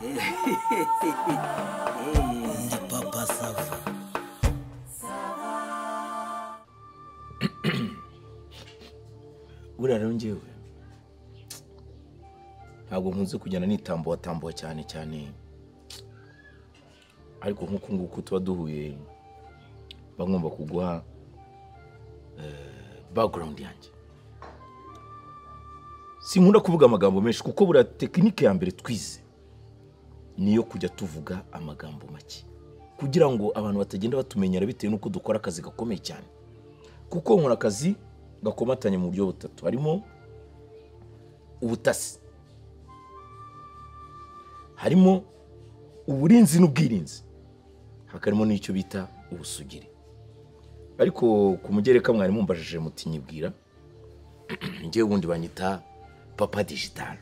Ndi papa sava. Buriya rero njyewe ntabwo nkunze kujyana nitambuwa cyane cyane, ariko nk'uku nguku tuba duhuye bagomba kuguha background yanjye. Sinkunda kuvuga amagambo menshi kuko buriya tekinike ya mbere twize niyo kujya tuvuga amagambo make kugira ngo abantu batagenda batumenyera bitewe n'uko dukora akazi gakomeye cyane, kuko nkora akazi gakomatanye mu buryo butatu. Harimo ubutasi, harimo uburinzi n'ubwirinzi, hakarimo n'icyo bita ubusugire. Ariko ku mugereka mwari mumbajije muti nyibwira, njyewe ubundi banyita papa digital.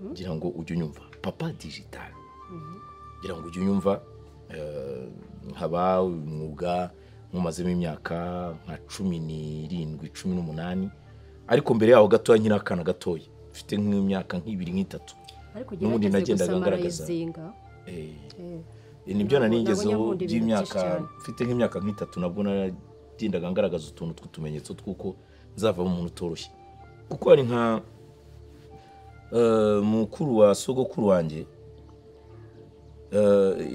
Ngira ngo ujye unyumva papa digital, ngira ngo ujye unyumva. Nkaba umwuga mumazemo imyaka nka 17 18, ariko mbere yaho gatoya nkiri akana gatoya mfite nk'imyaka nk'ibiri nk'itatu, n'ubundi nagendaga ngaragaza nibyo naningezeho by'imyaka mfite nk'imyaka nk'itatu, nabwo nagendaga ngaragaza utuntu tw'utumenyetso tw'uko nzavamo umuntu utoroshye. Kuko ari nka mukuru wa sogokuru wanjye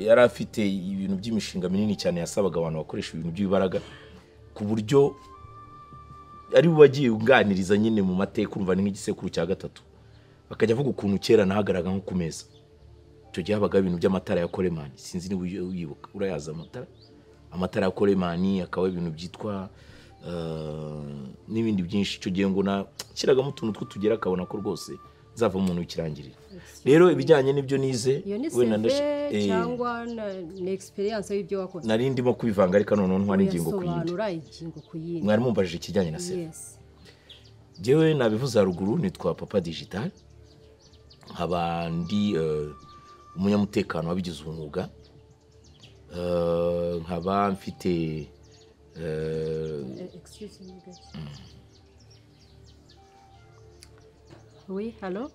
yari afite ibintu by'imishinga minini cyane yasabaga abantu bakoresha ibintu by'ibaraga, ku buryo ari bo bagiye uganiriza nyine mu mateka, urumva ni nk'igisekuru cya gatatu, bakajya avuga ukuntu kera nahagaraga nko ku meza. Icyo gihe habaga ibintu by'amatara ya Coleman, sinzi niba uyibuka, urayaza amatara ya Coleman, akaba ibintu byitwa n'ibindi byinshi. Icyo gihe ngo nashyiragamo utuntu tw'utugera akabona ko rwose nzava umuntu w'ikirangirire. Rero ibijyanye n'ibyo nize wenda cyangwa na experience y'ibyo wakoze, nari ndimo kubivanga, ariko none ntwara ingingo ku yindi. Mwari mumbajije ikijyanye na seva. Jewe nabivuze haruguru, nitwa papa digital, nkaba ndi umunyamutekano wabigize umwuga. Nkaba mfite excuse me guys. Oui, hello.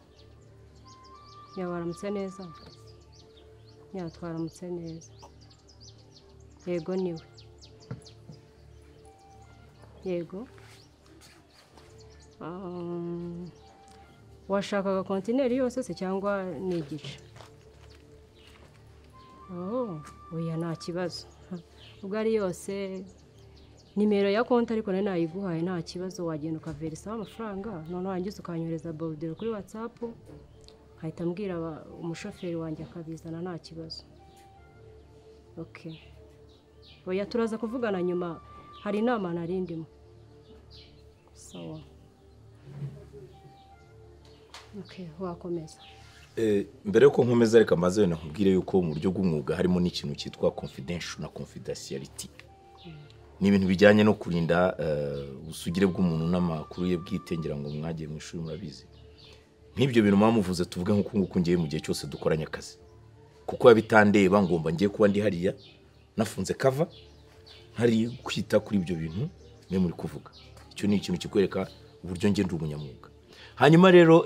Yabaramutse neza. Twaramutse neza. Yego niwe. Yego. Washakaga kontineri yose se cyangwa n'igice? Oya nta kibazo. Ubwo ari yose nimero ya konti ariko nayiguhaye nta kibazo, wagenda ukaverisa amafaranga, none wangize ukanyohereza bordereau kuri WhatsApp, nkahita mbwira umushoferi wanjye akabizana nta kibazo. Okay. Oya turaza kuvugana nyuma, hari inama narindimo. Sawa. Okay, wakomeza. Mbere yuko nkomeza reka maze wenda nkubwire yuko mu buryo bw'umwuga harimo n'ikintu cyitwa confidential na confidentiality. Ni ibintu bijyanye no kurinda ubusugire bw'umuntu n'amakuru ye bwite, ngira ngo mwagiye mu ishuri murabizi. Nk'ibyo bintu mwamuvuze tuvuge nk'uko nguko ngiye mu gihe cyose dukoranye akazi, kuko yabitandeba ngomba ngiye kuba ndi hariya nafunze cover hari kwita kuri ibyo bintu mwe muri kuvuga. Icyo ni ikintu kikwereka uburyo ngiye ndi umunyamwuga. Hanyuma rero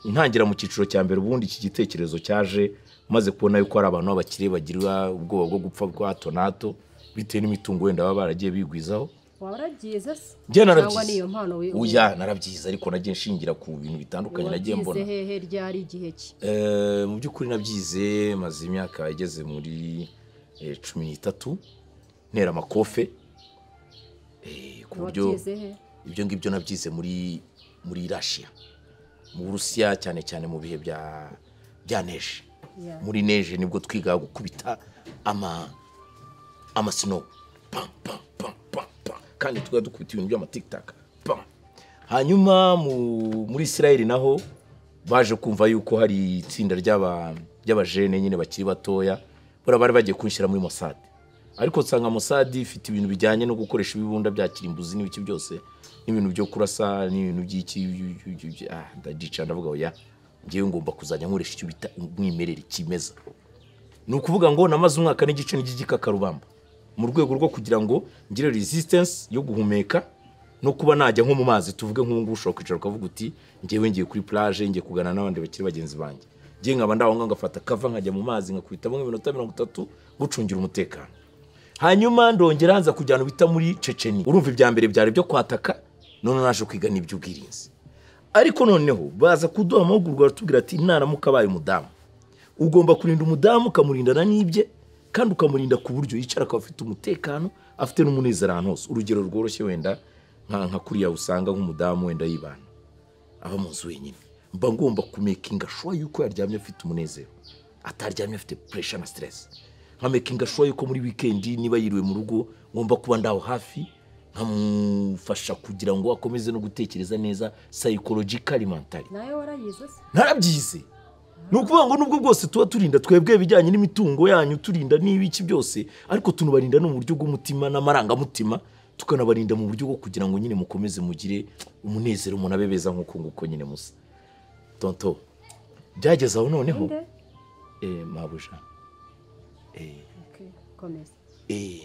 ntangira mu cyiciro cya mbere, ubundi iki gitekerezo cyaje maze kubona yuko ari abantu b'abakire bagira ubwoba bwo gupfa kwa hato na hato bitewe n'imitungo wenda baba baragiye bigwizaho. Warabyize se? Cyangwa niyo mpano uya narabyize, ariko nagiye nshingira ku bintu bitandukanye nagiye mbona. Wabyize hehe ryari igihe ki? Mu by'ukuri nabyize maze imyaka igeze muri 13 ntera amakofe. Ku buryo ibyo ngibyo nabyize muri Russia, mu Burusiya, cyane mu bihe bya neje. Muri neje nibwo twiga gukubita amasino kandi dukubita ibintu by'ama TikTok. Hanyuma muri Israel naho baje kumva yuko hari itsinda ry'abajene nyine bakiri batoya, bari bagiye kunshyira muri Mossad. Ariko nsanga Mossad ifite ibintu bijyanye no gukoresha ibibunda bya kirimbuzi n'ibiki byose, n'ibintu byo kurasa n'ibintu by'iki ndagica ndavuga oya, ngiye ngomba kuzajya nkoresha icyo bita umwimerere kimeza. Ni ukuvuga ngo namaze umwaka n'igice n'igikakarubamba mu rwego rwo kugira ngo ngire resistance yo guhumeka no kuba najya nko mu mazi, tuvuge nk'ubu ushobora kwicara ukavuga uti ngiye kuri plage ngiye kugana n'abandi bakiri bagenzi banjye, ngiye nkaba ndaho ngafata kava nkajya mu mazi ngakubitamo nk'iminota 30 gucungira umutekano. Hanyuma ndongera hanza kujyana bita muri Checheni. Urumva ibya mbere byari byo kwataka, none naje kwiga n'iby'ubwirinzi. Ariko noneho baza kuduha amahugurwa batubwira ati ntaramuka abaye umudamu, ugomba kurinda umudamu ukamurindana n'ibye kandi ukamurinda ku buryo yicara akaba afite umutekano, afite n'umunezero ahantu hose. Urugero rworoshye wenda nka kuriya usanga nk'umudamu wenda yibana aba mu nzu wenyine, mba ngomba kumekinga sure yuko yaryamye afite umunezero, ataryamye afite pressure na stress. Nka makinga sure yuko muri weekend niba yiriwe mu rugo ngomba kuba ndaho hafi nkamufasha kugira ngo akomeze no gutekereza neza psychologically mentally. Nawe warayize se? Narabyize. Nukuvuga ngo nubwo bwose tuba turinda twebwe bijyanye n'imitungo yanyu, turinda n'ibiki byose, ariko tunubarinda no mu buryo bw'umutima n'amaranga mutima, tukanabarinda mu buryo bwo kugira ngo nyine mukomeze mugire umunezero umuntu abebeza nk'uko nyine musa. Tonto byageze aho noneho mabuja komeza.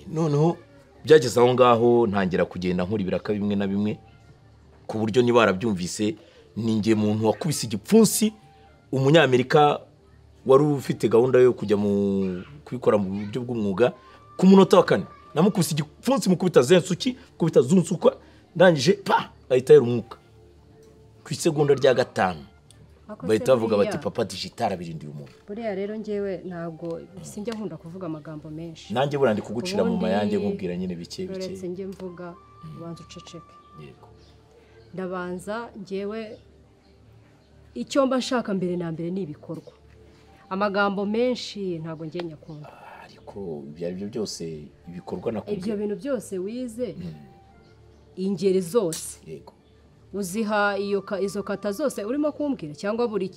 Noneho byageze aho ngaho ntangira kugenda nkuri biraka bimwe na bimwe ku buryo niba barabyumvise ninge muntu wakubise igipfunsi umunyamerika wari ufite gahunda yo kujya mu kubikora mu buryo bw'umwuga ku munota wa 4. Namukubise igipfunsi mukubita zensuki kubita zunsuka ndangije pa ahita yera umwuka ku isegonda rya 5. Bahita bavuga bati papa digital abirindiye umuntu. Buriya rero ngewe ntabwo sinjya nkunda kuvuga amagambo menshi. Nanjye burandi kugucira mu mayange nkubwira nyine bike. Uretse nge mvuga ubanza uceceke. Yego. Ndabanza ngewe icyo mba nshaka mbere na mbere ni ibikorwa. Amagambo menshi ntabwo ngiye nyakunda. Ariko ibyo aribyo byose ibikorwa nakubwiye. Ibyo bintu byose wize ingeri zose. Yego. Uziha izo kata zose urimo kumbwira cyangwa buri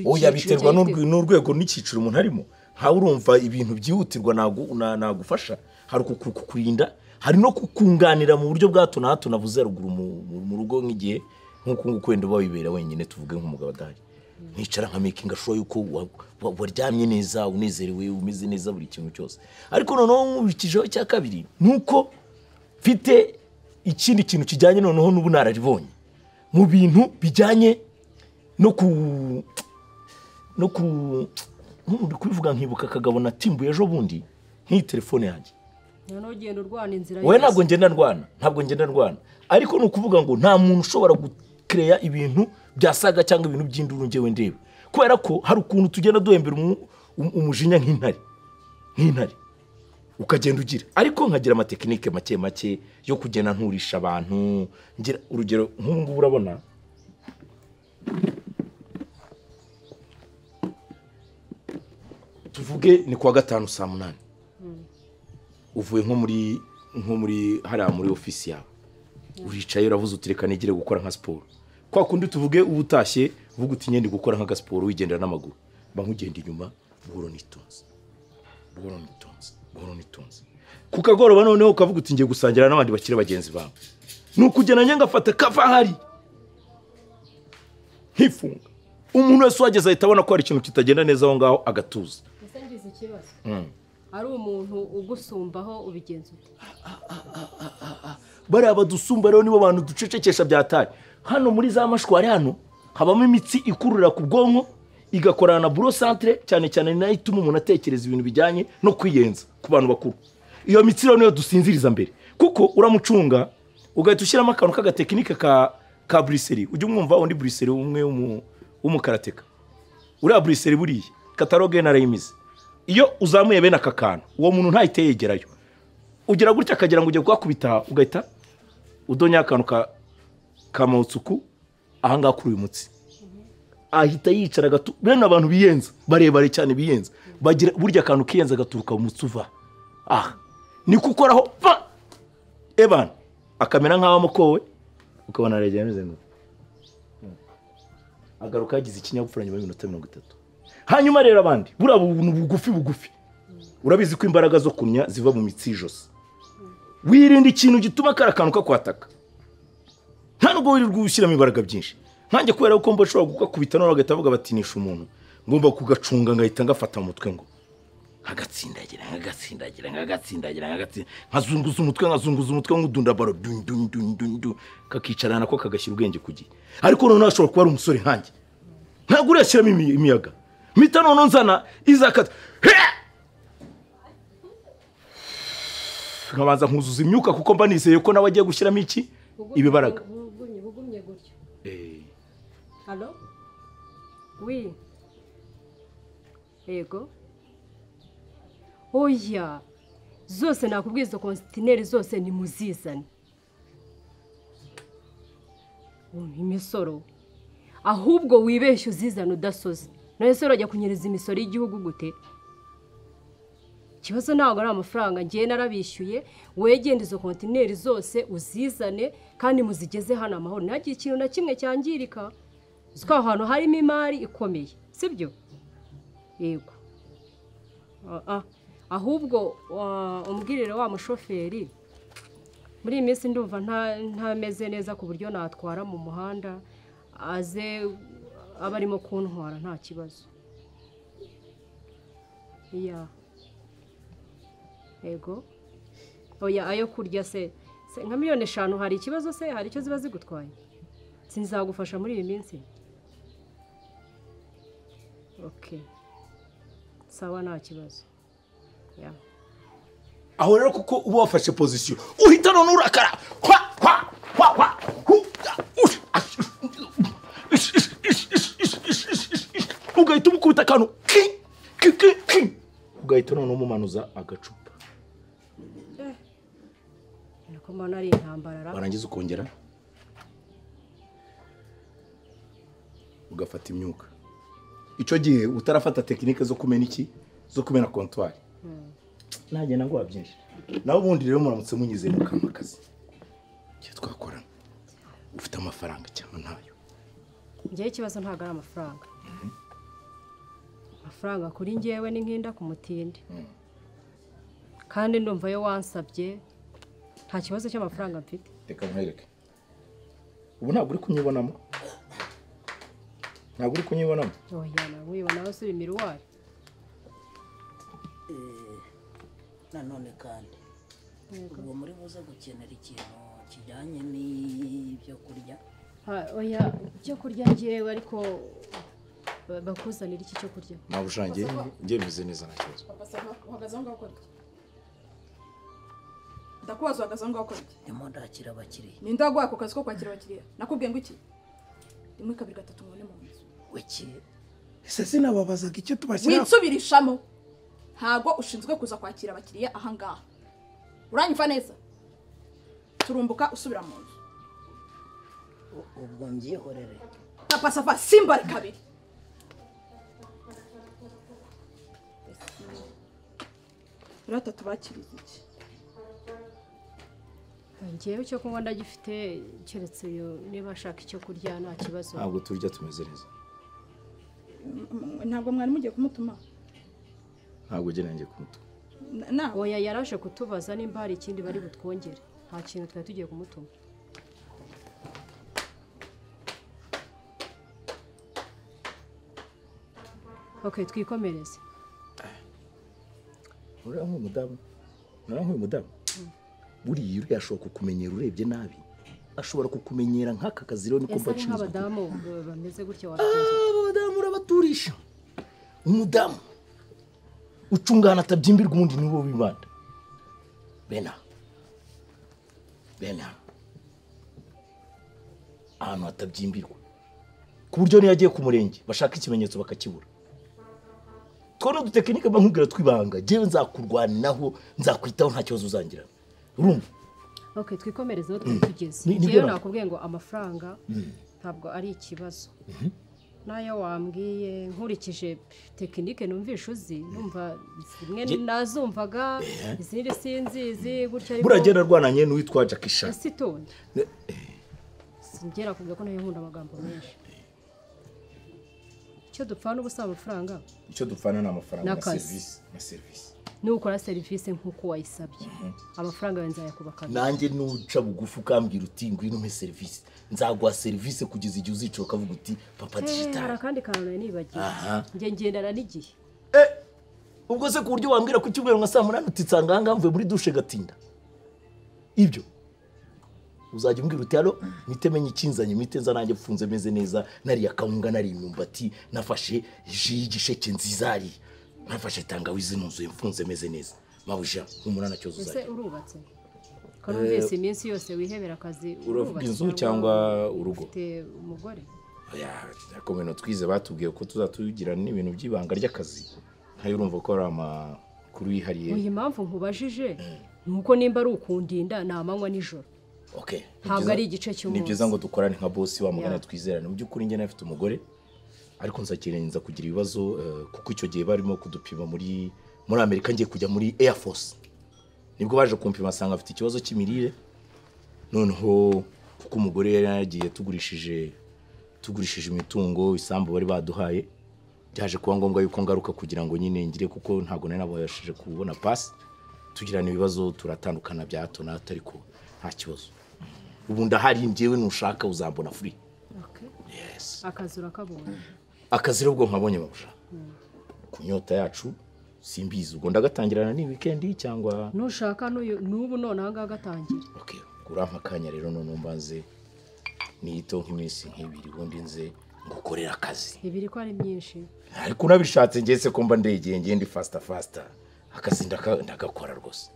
oya biterwa n'urwego n'ikiciro umuntu arimo. Nta urumva ibintu byihutirwa nagufasha, hari kukurinda, hari no kukunganira mu buryo bwa hato na hato navuze ruguru mu rugo nk'igihe nk'uko kwenda babibera wenyine tuvuge nk'umugabo adahari. Nkicara nka making sure yuko waryamye neza, unezerewe, umeze neza buri kintu cyose. Ariko noneho nk'ubikijeho cya kabiri nuko mfite ikindi kintu kijyanye noneho n'ubu nararibonye mu bintu bijyanye no kubivuga nkibuka Kagabo na Timbu ejo bundi nk'iyi telefone yanjye. Noneho ugenda urwana inzira. We ntabwo ngenda ndwana, ariko nukuvuga ngo nta muntu ushobora gucreate ibintu byasaga cyangwa ibintu by'induru ngewe ndebe, kubera ko hari ukuntu tugenda duhembera umujinya nk'intare ukagenda ugira, ariko nkagira amatekinike make yo kugenda nturisha abantu. Ngira urugero nk'ubu urabona tuvuge ni kwa 5 saa 8 uvuye nko muri hariya muri ofisi yawe, uricaye uravuze utireka nigire gukora nka siporo. Kwa kundi tuvuge ubutashye uvuga uti nyende gukora nka siporo wigendera n'amaguru, ba nkugenda inyuma buhoro nitonze kukagoroba noneho ukavuga uti ngiye gusangira n'abandi bakire bagenzi bawe, nukugena nyenga fata kava hari hifunga. Umuntu wese wageze ahita abona ko hari ikintu kitagenda neza aho ngaho agatuza. Ngize ikibazo ari umuntu ugusumbaho ubigenza ute? Bari abadusumba rero nibo bantu ducecekesha byatari. Hano muri za mashwari hano habamo imitsi ikurura ku bwonko igakorana na buro centre cyane cyane nayo ituma umuntu atekereza ibintu bijyanye no kwiyenza ku bantu bakuru. Iyo mitsi rero niyo dusinziriza mbere, kuko uramucunga ugahita ushyiramo akantu k'agatekinike ka briseri. Ujye umwumva undi briseri umwe w'umukarateka, uriya briseri buriye kataroge narayimize. Iyo uzamuye bene aka kantu uwo muntu ntahite yegerayo, ugira gutya akagira ngo ujye kwakubita ugahita udonya akantu ka mawutsuku ahanga kuri uyu mutsi, ahita yicara gato. Bene abantu biyenza barebare cyane biyenza bagira burya akantu kiyenza gaturuka mu mutsuva ni kukoraho pa eban akamera nk'aho mukowe ukabona aragenda neza ngo agaruka yagize ikinyabupfura nyuma y'minota 30. Hanyuma rero abandi bura bugufi urabizi ko imbaraga zo kunya ziva mu mitsi y'ijose. Wirinda ikintu gituma karakantu kakwataka, nta nubwo wirirwa ushyiramo imbaraga byinshi. Nkanjye kubera ko mba nshobora gukubita none agahita avuga batinisha umuntu, ngomba kugacunga ngahita ngafata mu mutwe ngo agatsindagira nkazunguza umutwe nk'udunda baro kakicarana ko kagashyira ubwenge kugiye. Ariko none ashobora kuba ari umusore nkanjye, ntabwo urashyiramo imiyaga. mpita none nzana izakata nkabanza nkuzuza imyuka kuko mba nizeye ko nawe agiye gushyiramo iki ibibaraga. bugumye gutyo. Eh, Halo? Oui. Yego. Oya. Zose nakubwiye izo kontineri zose ni muzizane. Imisoro. Ahubwo wibeshye uzizana udasoze. None se urajya kunyereza imisoro y'igihugu gute? Ikibazo ntabwo ari amafaranga ngiye narabishyuye, wegenda izo kontineri zose uzizane kandi muzigeze hano amahoro. Ntagire ikintu na kimwe cyangirika. Ziko ahantu harimo imari ikomeye, sibyo? Yego. Ahubwo umbwirire wa mushoferi muri iyi minsi ndumva ntameze neza ku buryo natwara mu muhanda, aze aba arimo kuntwara nta kibazo. Iya. Yego. Oya, ayo kurya se nka 5,000,000 hari ikibazo se? Hari icyo ziba zigutwaye? Sinzagufasha muri iyi minsi. Okay. Sawa nta kibazo. Ya. aho rero kuko uba wafashe position uhita none urakara ugahita umukubita akantu ugahita none umumanuza agacupa. Nako mana ari intambara. Warangiza ukongera ugafata imyuka. Ico gihe utarafata tekinike zo kumena iki, zo kumena comptoir. Nagenda ngo wabyinshi. Naho ubundi rero muramutse munyize mu kamakazi. Cyo twakorana. Ufite amafaranga cyangwa ntayo? Ngiye ikibazo ntago ari amafaranga. Amafaranga kuri ngewe ni nkinda ku mutindi. Kandi ndumva yo wansabye nta kibazo cy'amafaranga mfite. Reka nkwereke. Ubu ntabwo uri kunyibonamo. Ntabwo uri kunyibonamo. Oya nawe ubona aho suri miruwari. Nanone kandi ubwo muri buze gukenera ikintu kijyanye n'ibyo kurya. Oya cyo kurya ngewe ariko bakuzanira iki cyo kurya? Nabushangiye ngiye meze neza nta kibazo. Uhagaze aho ngaho ukora iki? Ndakubaza uhagaze aho ngaho ukora iki? Ndimo ndakira abakiriya. Ninde waguha ako kazi ko kwakira abakiriya? Nakubwiye ngo iki? 1 2 3 mubone mu nzu. Wiki. Ese sinababazaga icyo tubashyira. Witsubirishamo. Ntago ushinzwe kuza kwakira abakiriya aha ngaha. Uranyumva neza? Turumbuka usubira mu nzu. Ubwo mbyihorere. Papa Safa simba kabiri. Rata tubakiriza iki? Ngewe cyo kunywa ndagifite keretse yo niba ashaka icyo kurya nta kibazo. Ntabwo turya tumeze neza. Ntabwo mwari mugiye kumutuma. Ntabwo ugereranyije kumutuma. Oya yaraje kutubaza nimba hari ikindi bari butwongere. Nta kintu twari tugiye kumutuma. Okay, twikomereze. Uriya nk'umudamu. Nara nk'umudamu. Buriya uriya ashobora kukumenyera urebye nabi. Ashobora kukumenyera nk'aka kazi rero niko Ese mbacizwa. nk'abadamu bameze gutya wabigenza. Abadamu urabaturisha. Umudamu ucungana atabyimbirwa umuntu nibo bibanda. Bena. Ahantu atabyimbirwa. Ku buryo niyo yagiye ku murenge bashaka ikimenyetso bakakibura. Twono dutekinike bankubwira twibanga. Jewe nzakurwaniraho nzakwitaho nta kibazo uzangira. Urumva? Okay, twikomereze aho tugeze. Ni Ngewe nakubwiye ngo amafaranga ntabwo ari ikibazo. Nayo wambwiye nkurikije tekinike numvisha uzi numva zimwe nazumvaga izindi sinzizi gutya ariko buragenda rwananye n'uwitwa Jackisha. Asitonde. Singera kuvuga ko nayo nkunda amagambo menshi. Icyo dupfana ubusaba amafaranga. Icyo dupfana n'amafaranga na N'akazi. service. Nukora service nkuko wayisabye. Amafaranga nzayakubaka. Nanjye nuca bugufu ukambwira uti ngwino mpe service. Nzaguha service kugeza igihe uzicara ukavuga uti papa digital. Hari kandi kantu nibagiye. Nge ngendana n'igihe. Ubwo se ku buryo wambwira ku cyumweru nka 8 utitsanga hanga mvuye muri douche gatinda. Ibyo. uzajya umbwira uti hano mite menye ikinzanye mite nza nanjye mfunze meze neza nari akawunga nari imyumbati nafashe ji y'igisheke nziza ari nafashe tangawizi nuzuye mfunze meze neza mabuja umunana cyo ese uzajya urubatse karumvise iminsi yose wihebera akazi uravuga inzu cyangwa urugo ufite umugore ariko bino twize batubwiye ko tuzatugira n'ibintu by'ibanga ry'akazi ntayo urumva ko ari amakuru yihariye iyi mpamvu nkubajije nuko nimba ari ukundinda ni amanywa nijoro ntabwo ari igice cy'umunsi ni byiza ngo dukorane nka bosi wa mugana twizerane mu by'ukuri njye nafite umugore ariko nzakirenza kugira ibibazo kuko icyo gihe barimo kudupima muri Amerika ngiye kujya muri Air Force nibwo baje kumpima asanga afite ikibazo cy'imirire noneho kuko umugore yari yagiye tugurishije imitungo isambu bari baduhaye byaje kuba ngombwa yuko ngaruka kugira ngo nyine ngire kuko ntago nari nabashije kubona pass tugirana ibibazo turatandukana bya hato na hato ariko nta kibazo ubu ndahari njyewe nushaka uzambona free yes akazi urakabonye akazi rero ubwo nkabonye babusha kunyota yacu simbizi ubwo ndagatangirana ni weekend cyangwa nushaka n'ubu none aha ngaha gatangira urampa akanya rero none mbanze niyito nk'iminsi nk'ibiri ubundi nze ngukorera akazi ibiri ko ari myinshi ariko unabishatse ngese ko mba ndegeye ngende faster akazi ndagakora rwose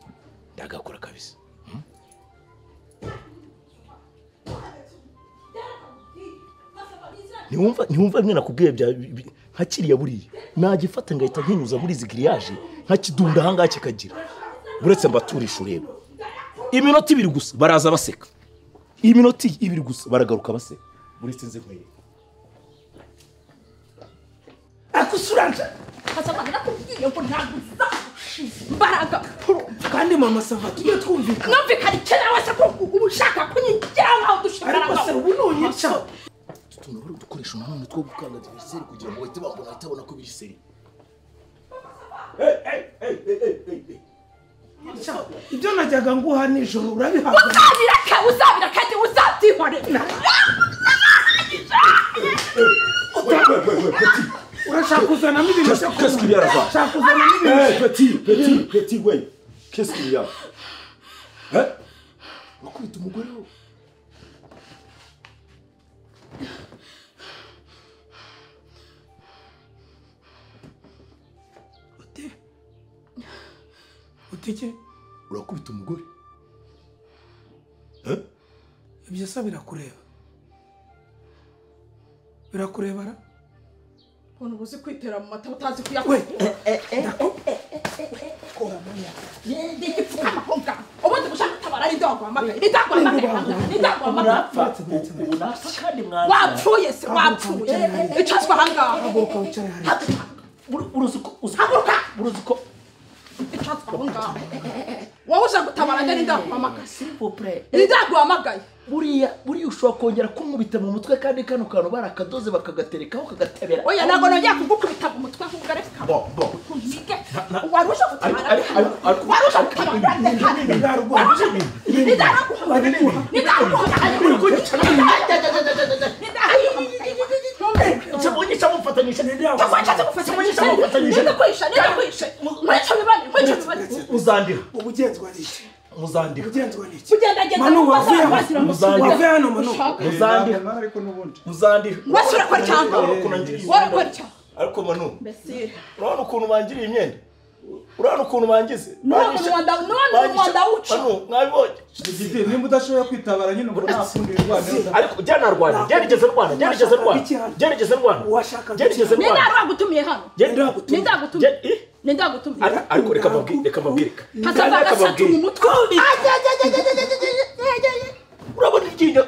ndagakora kabisa ntiwumva mwe nakubwiye nka kiriya buriya nagifata ngahita nkinyuza muri izi giriyaje nkakidunda ahangaha kikagira uretse mbaturisha ureba iminota 2 gusa baraza baseka iminota 2 gusa baragaruka baseka uretse nze nkwereka akusuranja Kasaba nakubwiye ngo ntabwo mbaraga kandi mama sava tujye twumvikana numvikana cyane wese ko ubushaka kunyigera nkaho dushobora ariko se ubu nonyica tunabura udukoresho nanone two gukanga diveriseri kugira ngo bahite bambona batabona ko biri seri ibyo najyaga nguha nijoro urabihabwa uzabireka uzatihorera urashaka kuzanamo ibintu byo kunywa urashaka kuzanamo ibintu petit we qu'est-ce qu'il y a wakubita umugore we utike urakubita umugore ibyo se birakurebara umuntu uzi kwitera mu mata utazi kuyakora ubundi gushaka gutabara ari ndagwamagaye wapfuye se wapfuye icazwa ahangaha uruzi ko icazwa ahangaha wowe uza gutabara njye ndagwamagaye ndagwamagaye buriya ushobora kongera kumubita mu mutwe kandi kano kantu barakadoze bakagaterekaho kagatebera oya ntabwo nongeye kugukubita mu mutwe ahubwo reka nige waruje gutabara waruje uzandira ubugenzwa n'iki muzandira ubugenzwa n'iki manu wave hano manu muzandira ariko nubundi muzandira wasura kwa cyangwa warakora cyangwa ariko manu mbese urabona ukuntu bangiriye imyenda urabona ukuntu bangize none mwanda uca mwabibonye nimba udashoboye kwitabara nyine ngo nafundirirwa neza ariko byanarwana byarigeze rwana nindagutumiye hano nindagutumiye ariko reka mabwire pasava gasatu mu mutwe urabona iryinyo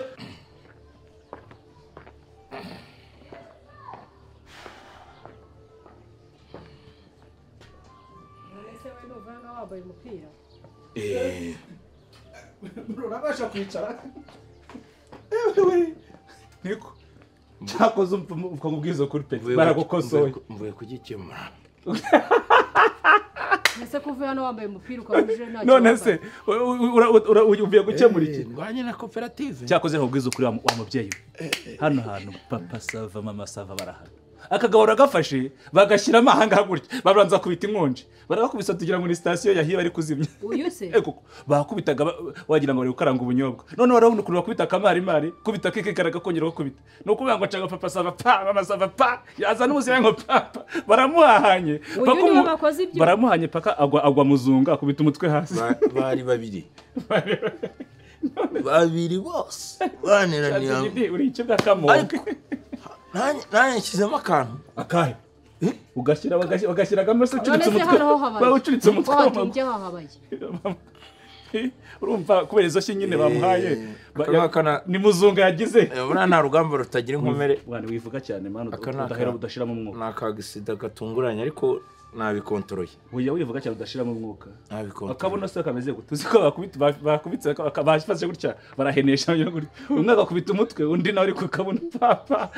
urabasha kwicara niko cyakoze umubwiza kuri pe baragukosoye mvuye kugikemura ese kuva hano wambaye umupira ukabuje nta none se uvuye gukemura iki ndwanye na koperative cyakoze nkubwiza kuri wa mubyeyi hano hantu papa sava mama sava barahana akagahora gafashe bagashyiramo ahangaha gutya babanza kubita inkonji barabakubisa tugira ngo ni sitasiyo yahiye bari kuzimya uyu se koko bakubitaga wagira ngo bari gukaranga ubunyobwa none warabona ukuntu bakubita akamarimari kubita kikikaraga kongera gukubita ni ukuvuga ngo acaga papa sava pa mama sava pa yaza n'ubuzima ngo papa baramuhahanye baramuhanye paka agwa muzunga akubita umutwe hasi bari babiri bose baneraniye uri icyo bw'akamoke nanjye nshyizemo akantu akahe bagashyiragamo se ucuritse umutwe bawucuritse umutwe urumva kubera izo shyi nyine bamuhaye ni muzunga yagize buriya nta rugamba rutagira inkomere wivuga cyane mani udahera udashiramo umwuka ni akagisida gatunguranye ariko nabikontoroye wivuga cyane udashiramo umwuka nabikontoroye akabona se kameze gute uzi ko bakubitse bafashe gutya barahenesha umwe agakubita umutwe undi nawe ari kukabona papa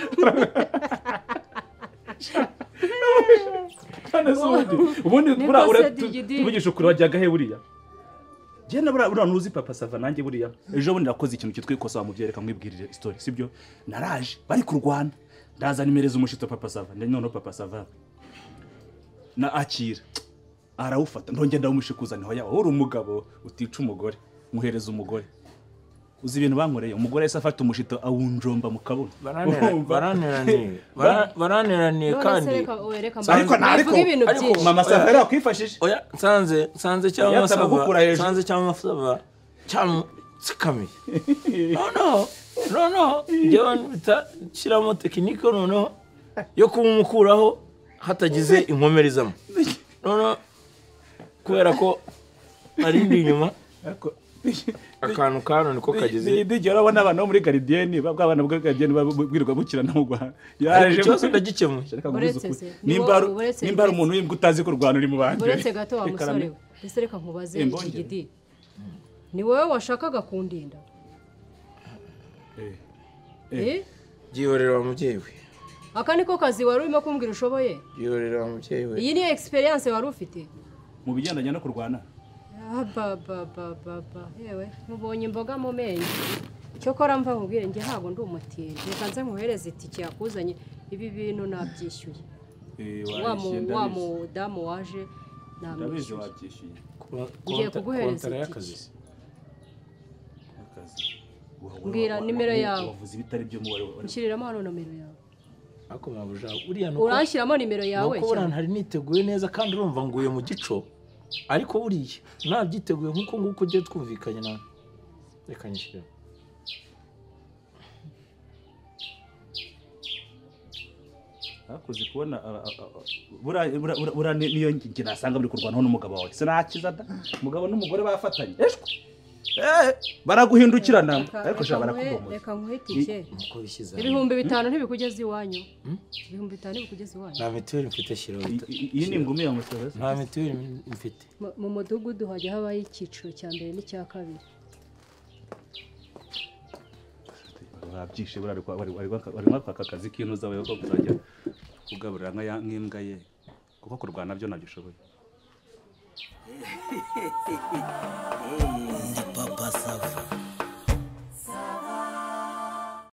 ubundi tuvugisha ukuri wajyaga he buriya jyana buriya ntuzi papa sava nanjye buriya ejo bundi nakoze ikintu cyitwa ikosa wamubyereka mwibwirire story sibyo naraje bari kurwana ndaza nimereza umushito papa sava noneho papa sava na akira arawufata ndongera ndawumushikuzana hoya uri umugabo utica umugore muhereza umugore uzi ibintu bankoreye umugore yese afata umushito awunjomba mu kabuno baraneraniye kandi ariko mama sava yakwifashije oya nsanze cyangwa sava cyamutsikamiye no njyewe bitashyiramo tekinike noneho yo kumukuraho hatagize inkomere izamo noneho kubera ko ari indi inyuma akantu kano niko kagize ndigera urabona abana bo muri garidiyeni bw'abana bwa garidiyeni babwirirwa bukirana mu Rwanda yaje cyose ndagikemuye nimba ari umuntu w'imbwa utazi ko Rwanda uri mu bandi uretse gato wa musore we ese reka nkubaze igidi ni wowe washakaga kundinda gihorera wa mubyeyi we aka niko kazi wari urimo kumbwira ushoboye gihorera wa mubyeyi we iyi ni experience wari ufite mu bigendanye no kurwana yewe mubonye imboga mu menyo cyokora mva nkubwire njye ntabwo ndi umutindi reka nze nkuhereze itike yakuzanye ibi bintu nabyishyuye wa mudamu waje namwishyuye ngiye kuguhereza itike mbwira nimero yawe nshyiriramo hano nomero yawe uranshyiramo nimero yawe cyane hari niteguye neza kandi urumva nguye mu gico ariko buriya nabyiteguye nk'uko nguko ugiye twumvikanye nawe reka nyishyire hakuze kubona buriya niyo njye nasanga muri kurwanaho n'umugabo wawe sinakiza da umugabo n'umugore bafatanye baraguhindukirana ariko shaka barakugomba reka nkuhitike 5,000 ntibikugeza iwanyu 5,000 ntibikugeza iwanyu nta mituweli mfite shiro iyi ni ingumi ya musore nta mituweli mfite mu mudugudu hajya habaho icyiciro cya mbere n'icya kabiri babyishe bari mwaka akazi k'intu zawe ko kuzajya kugaburira nk'imbwa ye kuko kurwana byo nabyo ushoboye Papa Sava.